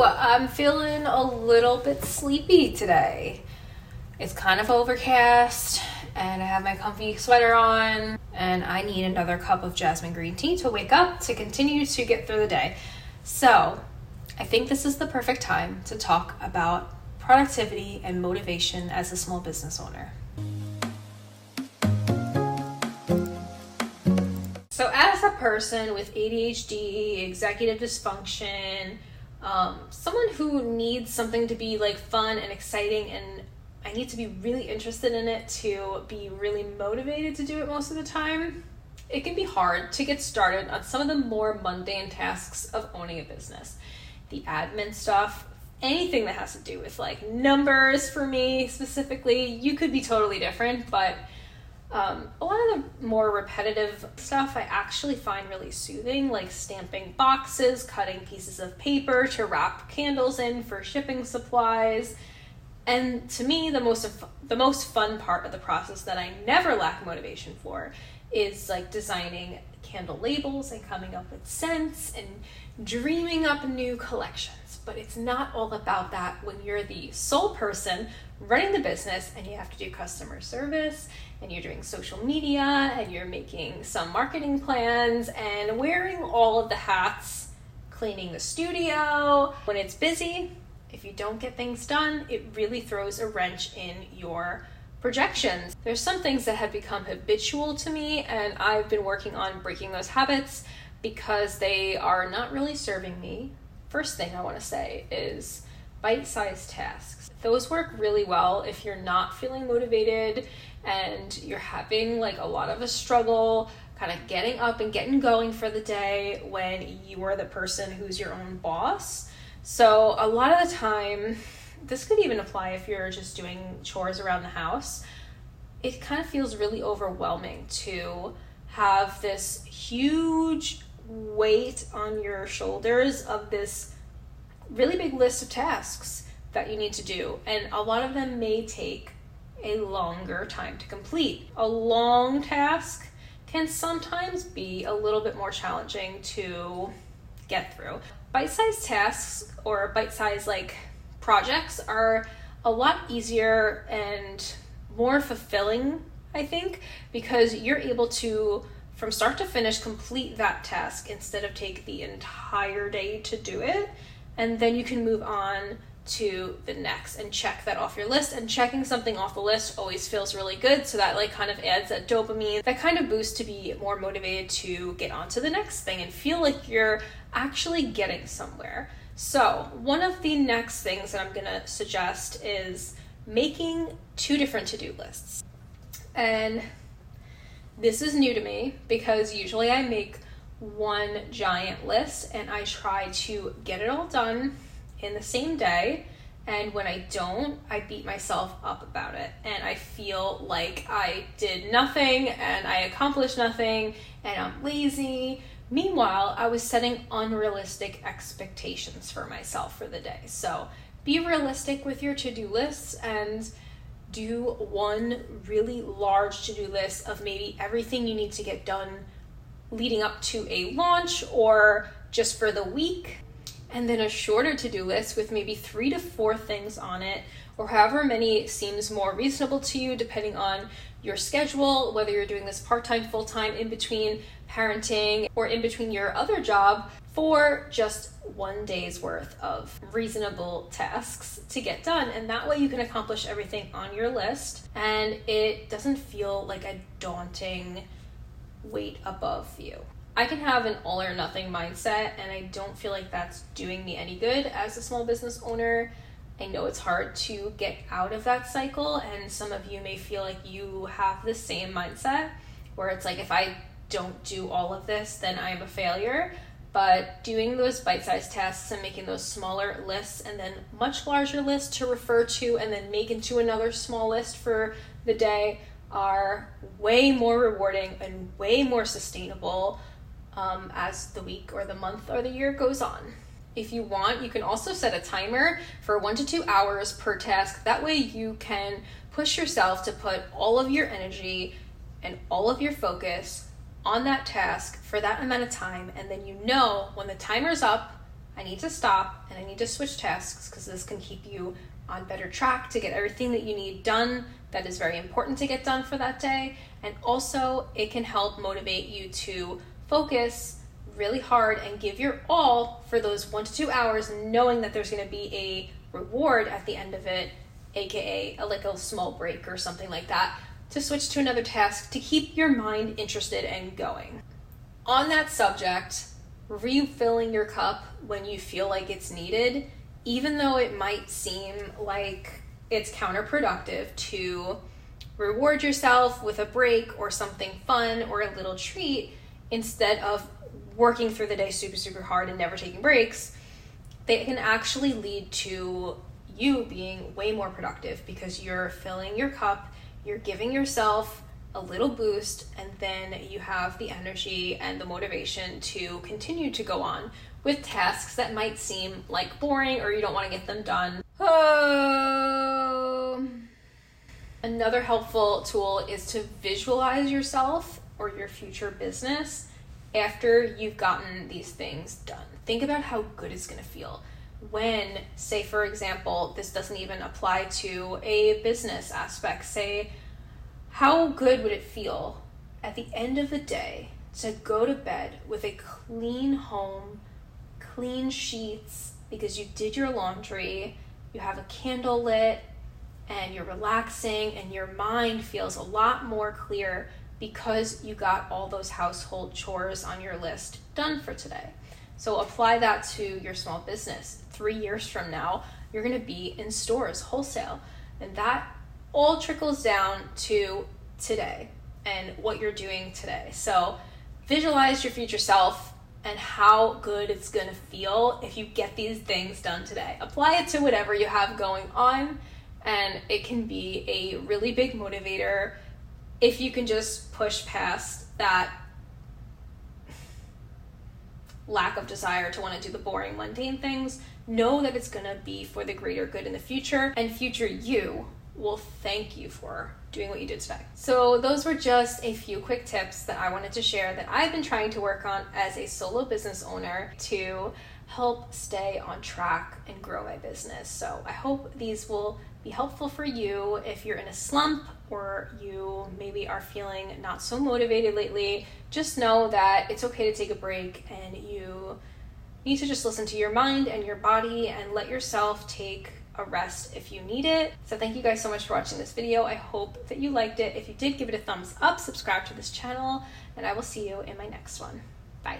I'm feeling a little bit sleepy today. It's kind of overcast and I have my comfy sweater on and I need another cup of jasmine green tea to wake up to continue to get through the day. So I think this is the perfect time to talk about productivity and motivation as a small business owner. So as a person with ADHD, executive dysfunction, someone who needs something to be like fun and exciting, and I need to be really interested in it to be really motivated to do it most of the time, it can be hard to get started on some of the more mundane tasks of owning a business. The admin stuff, anything that has to do with like numbers for me specifically. You could be totally different, but a lot of the more repetitive stuff I actually find really soothing, like stamping boxes, cutting pieces of paper to wrap candles in for shipping supplies. And to me, the most fun part of the process that I never lack motivation for is like designing candle labels and coming up with scents and dreaming up new collections. But it's not all about that when you're the sole person running the business and you have to do customer service and you're doing social media and you're making some marketing plans and wearing all of the hats, cleaning the studio. When it's busy, if you don't get things done, it really throws a wrench in your projections. There's some things that have become habitual to me and I've been working on breaking those habits because they are not really serving me. First thing I want to say is bite-sized tasks. Those work really well if you're not feeling motivated and you're having like a lot of a struggle kind of getting up and getting going for the day when you are the person who's your own boss. So a lot of the time, this could even apply if you're just doing chores around the house. It kind of feels really overwhelming to have this huge weight on your shoulders of this really big list of tasks that you need to do. And a lot of them may take a longer time to complete. A long task can sometimes be a little bit more challenging to get through. Bite-sized tasks or bite-sized like projects are a lot easier and more fulfilling, I think, because you're able to, from start to finish, complete that task instead of take the entire day to do it. And then you can move on to the next and check that off your list. And checking something off the list always feels really good. So that like kind of adds that dopamine, that kind of boost to be more motivated to get on to the next thing and feel like you're actually getting somewhere. So one of the next things that I'm gonna suggest is making 2 different to-do lists. And this is new to me because usually I make one giant list and I try to get it all done in the same day. And when I don't, I beat myself up about it. And I feel like I did nothing and I accomplished nothing and I'm lazy. Meanwhile, I was setting unrealistic expectations for myself for the day. So be realistic with your to-do lists and do one really large to-do list of maybe everything you need to get done leading up to a launch or just for the week. And then a shorter to-do list with maybe 3 to 4 things on it, or however many seems more reasonable to you depending on your schedule, whether you're doing this part-time, full-time, in between parenting, or in between your other job, for just one day's worth of reasonable tasks to get done. And that way you can accomplish everything on your list and it doesn't feel like a daunting weight above you. I can have an all or nothing mindset and I don't feel like that's doing me any good as a small business owner. I know it's hard to get out of that cycle and some of you may feel like you have the same mindset where it's like, if I don't do all of this, then I'm a failure. But doing those bite-sized tasks and making those smaller lists and then much larger lists to refer to and then make into another small list for the day are way more rewarding and way more sustainable as the week or the month or the year goes on. If you want, you can also set a timer for 1 to 2 hours per task. That way you can push yourself to put all of your energy and all of your focus on that task for that amount of time. And then you know when the timer's up, I need to stop and I need to switch tasks, because this can keep you on better track to get everything that you need done that is very important to get done for that day. And also it can help motivate you to focus really hard and give your all for those 1 to 2 hours, knowing that there's going to be a reward at the end of it, aka like a small break or something like that, to switch to another task to keep your mind interested and going. On that subject, refilling your cup when you feel like it's needed, even though it might seem like it's counterproductive to reward yourself with a break or something fun or a little treat instead of working through the day super hard and never taking breaks, they can actually lead to you being way more productive, because you're filling your cup, you're giving yourself a little boost, and then you have the energy and the motivation to continue to go on with tasks that might seem like boring or you don't want to get them done. Another helpful tool is to visualize yourself or your future business after you've gotten these things done. Think about how good it's going to feel when, say for example, this doesn't even apply to a business aspect. Say, how good would it feel at the end of the day to go to bed with a clean home, clean sheets, because you did your laundry, you have a candle lit, and you're relaxing, and your mind feels a lot more clear because you got all those household chores on your list done for today. So apply that to your small business. 3 years from now, you're going to be in stores, wholesale, and that all trickles down to today and what you're doing today. So visualize your future self and how good it's going to feel if you get these things done today. Apply it to whatever you have going on, and it can be a really big motivator if you can just push past that lack of desire to want to do the boring, mundane things. Know that it's going to be for the greater good in the future, and future you will thank you for doing what you did today. So those were just a few quick tips that I wanted to share that I've been trying to work on as a solo business owner to help stay on track and grow my business. So I hope these will be helpful for you if you're in a slump or you maybe are feeling not so motivated lately. Just know that it's okay to take a break, and you need to just listen to your mind and your body and let yourself take a rest if you need it. So thank you guys so much for watching this video. I hope that you liked it. If you did, give it a thumbs up, subscribe to this channel, and I will see you in my next one. Bye.